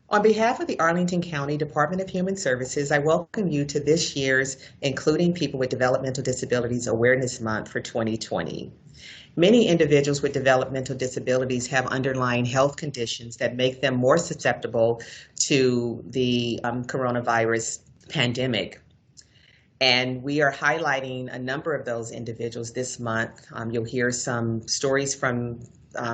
On behalf of the Arlington County Department of Human Services, I welcome you to this year's Including People with Developmental Disabilities Awareness Month for 2020. Many individuals with developmental disabilities have underlying health conditions that make them more susceptible to the coronavirus pandemic. And we are highlighting a number of those individuals this month. You'll hear some stories from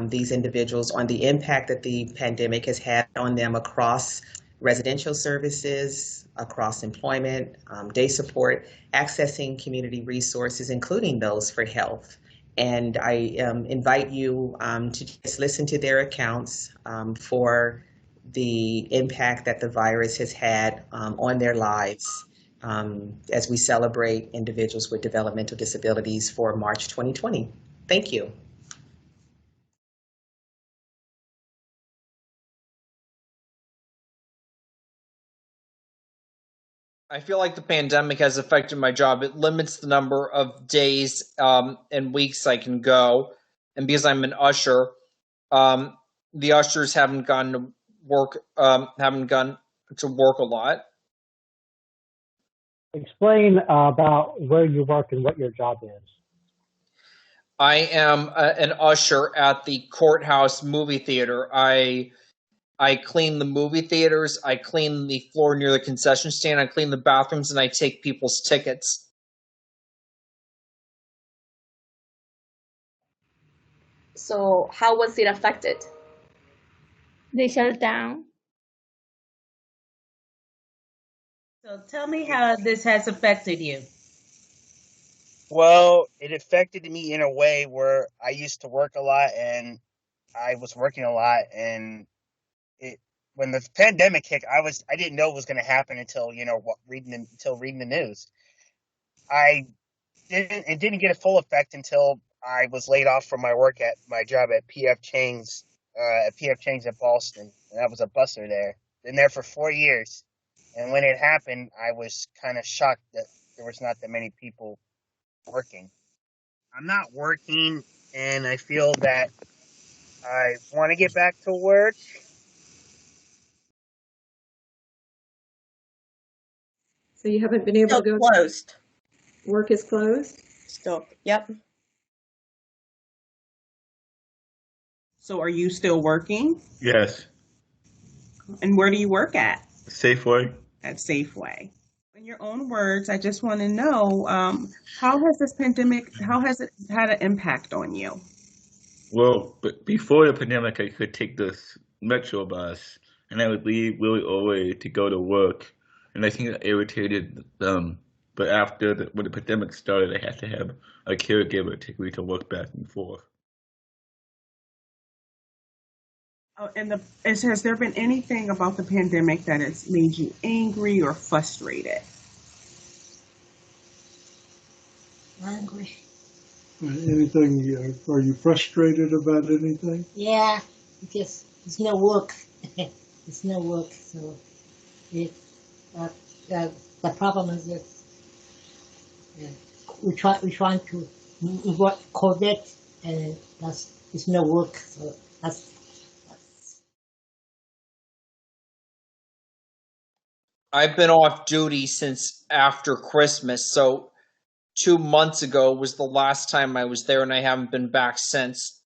these individuals on the impact that the pandemic has had on them across residential services, across employment, day support, accessing community resources, including those for health. And I invite you to just listen to their accounts for the impact that the virus has had on their lives as we celebrate individuals with developmental disabilities for March 2020. Thank you. I feel like the pandemic has affected my job. It limits the number of days and weeks I can go. And because I'm an usher, the ushers haven't gone to work, a lot. Explain about where you work and what your job is. I am an usher at the courthouse movie theater. I clean the movie theaters, I clean the floor near the concession stand, I clean the bathrooms, and I take people's tickets. So how was it affected? They shut down. So tell me how this has affected you. Well, it affected me in a way where I used to work a lot and I was working a lot, and when the pandemic hit, I didn't know it was going to happen until reading the news. It didn't get a full effect until I was laid off from my work at my job at PF Chang's at Boston, and I was a busser there. Been there for 4 years, and when it happened, I was kind of shocked that there was not that many people working. I'm not working, and I feel that I want to get back to work. So you haven't been able Still to go? Closed. Work is closed? Still, yep. So are you still working? Yes. And where do you work at? Safeway. At Safeway. In your own words, I just want to know, how has this pandemic, how has it had an impact on you? Well, but before the pandemic, I could take this metro bus, and I would leave really early to go to work, and I think it irritated them. But when the pandemic started, I had to have a caregiver take me to work back and forth. Oh, and has there been anything about the pandemic that has made you angry or frustrated? Angry. Anything? Are you frustrated about anything? Yeah, because it's no work. It's no work. So the problem is that we trying to work codec, and it's no work. So that's. I've been off duty since after Christmas, so 2 months ago was the last time I was there, and I haven't been back since.